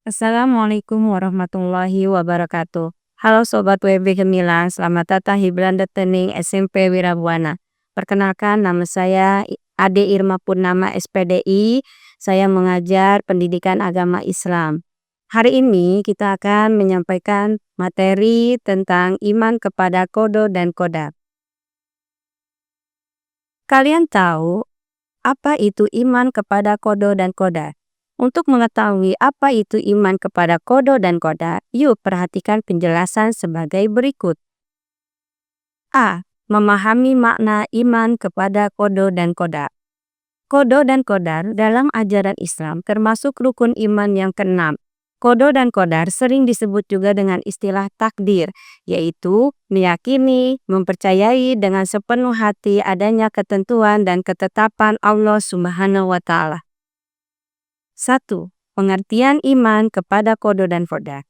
Assalamualaikum warahmatullahi wabarakatuh. Halo Sobat WB Gemilang, selamat datang di Belanda Tening SMP Wirabuana. Perkenalkan, nama saya Ade Irma Purnama SPDI. Saya mengajar pendidikan agama Islam. Hari ini kita akan menyampaikan materi tentang iman kepada kodo dan kodar. Kalian tahu apa itu iman kepada kodo dan kodar? Untuk mengetahui apa itu iman kepada kodo dan kodar, yuk perhatikan penjelasan sebagai berikut. A. Memahami makna iman kepada kodo dan kodar. Kodo dan kodar dalam ajaran Islam termasuk rukun iman yang keenam. Kodo dan kodar sering disebut juga dengan istilah takdir, yaitu meyakini, mempercayai dengan sepenuh hati adanya ketentuan dan ketetapan Allah Subhanahu wa Ta'ala. 1. Pengertian iman kepada kodo dan kodar.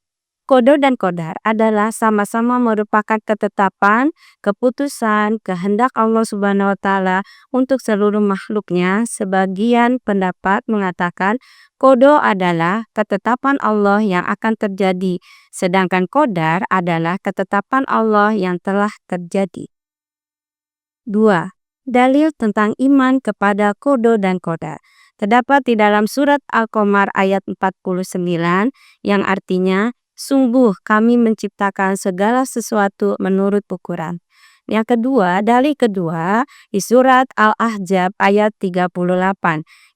Kodo dan kodar adalah sama-sama merupakan ketetapan, keputusan, kehendak Allah Subhanahu wa Ta'ala untuk seluruh makhluknya. Sebagian pendapat mengatakan kodo adalah ketetapan Allah yang akan terjadi, sedangkan kodar adalah ketetapan Allah yang telah terjadi. 2. Dalil tentang iman kepada kodo dan kodar. Terdapat di dalam surat Al-Qamar ayat 49 yang artinya, sungguh kami menciptakan segala sesuatu menurut ukuran. Yang kedua, dalil kedua di surat Al-Ahzab ayat 38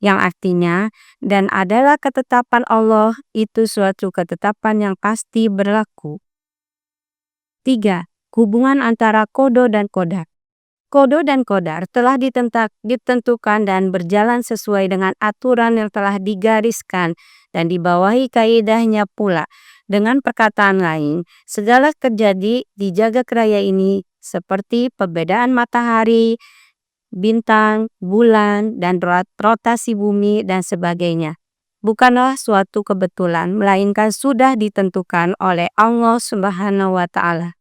yang artinya, dan adalah ketetapan Allah itu suatu ketetapan yang pasti berlaku. 3. Hubungan antara kodo dan kodar. Kodo dan kodar telah ditentukan dan berjalan sesuai dengan aturan yang telah digariskan dan dibawahi kaidahnya pula. Dengan perkataan lain, segala terjadi di jagat raya ini seperti perbedaan matahari, bintang, bulan, dan rotasi bumi dan sebagainya. Bukanlah suatu kebetulan, melainkan sudah ditentukan oleh Allah Subhanahu wa Ta'ala.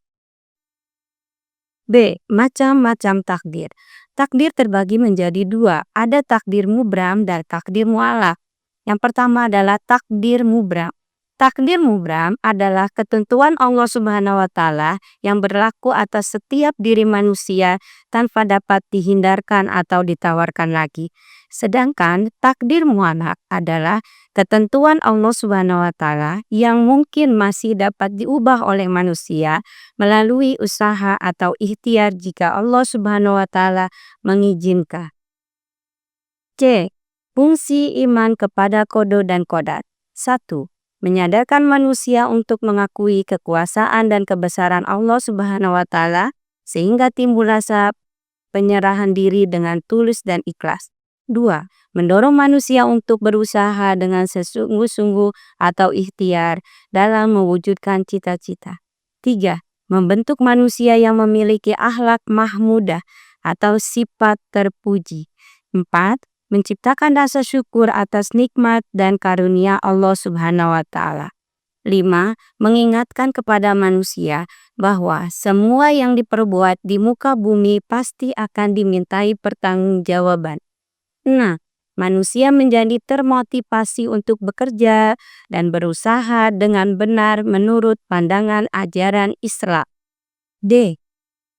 B. Macam-macam takdir. Takdir terbagi menjadi dua, ada takdir mubram dan takdir mu'alaq. Yang pertama adalah takdir mubram. Takdir mubram adalah ketentuan Allah Subhanahu wa Ta'ala yang berlaku atas setiap diri manusia tanpa dapat dihindarkan atau ditawarkan lagi. Sedangkan takdir mu'alaq adalah ketentuan Allah Subhanahu wa Ta'ala yang mungkin masih dapat diubah oleh manusia melalui usaha atau ikhtiar jika Allah Subhanahu wa Ta'ala mengizinkan. C. Fungsi iman kepada kodo dan kodar. 1. Menyadarkan manusia untuk mengakui kekuasaan dan kebesaran Allah Subhanahu wa Ta'ala sehingga timbul rasa penyerahan diri dengan tulus dan ikhlas. 2. Mendorong manusia untuk berusaha dengan sesungguh-sungguh atau ikhtiar dalam mewujudkan cita-cita. 3. Membentuk manusia yang memiliki akhlak mahmudah atau sifat terpuji. 4. Menciptakan rasa syukur atas nikmat dan karunia Allah Subhanahu wa Ta'ala. 5. Mengingatkan kepada manusia bahwa semua yang diperbuat di muka bumi pasti akan dimintai pertanggungjawaban. 6. Manusia menjadi termotivasi untuk bekerja dan berusaha dengan benar menurut pandangan ajaran Islam. D.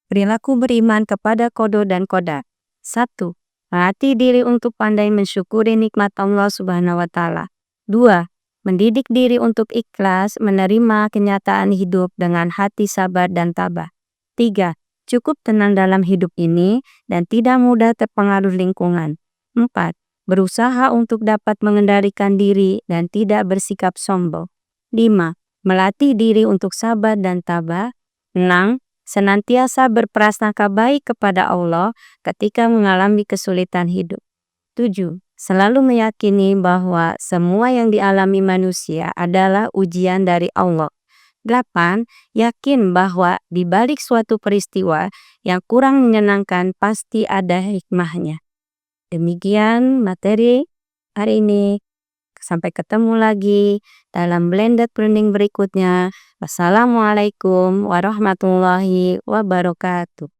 Perilaku beriman kepada kodo dan kodar. 1. Melatih diri untuk pandai mensyukuri nikmat Allah Subhanahu wa Ta'ala. 2. Mendidik diri untuk ikhlas menerima kenyataan hidup dengan hati sabar dan tabah. 3. Cukup tenang dalam hidup ini dan tidak mudah terpengaruh lingkungan. 4. Berusaha untuk dapat mengendalikan diri dan tidak bersikap sombong. 5. Melatih diri untuk sabar dan tabah. 6. Senantiasa berprasangka baik kepada Allah ketika mengalami kesulitan hidup. 7. Selalu meyakini bahwa semua yang dialami manusia adalah ujian dari Allah. 8. Yakin bahwa di balik suatu peristiwa yang kurang menyenangkan pasti ada hikmahnya. Demikian materi hari ini. Sampai ketemu lagi dalam blended learning berikutnya. Wassalamualaikum warahmatullahi wabarakatuh.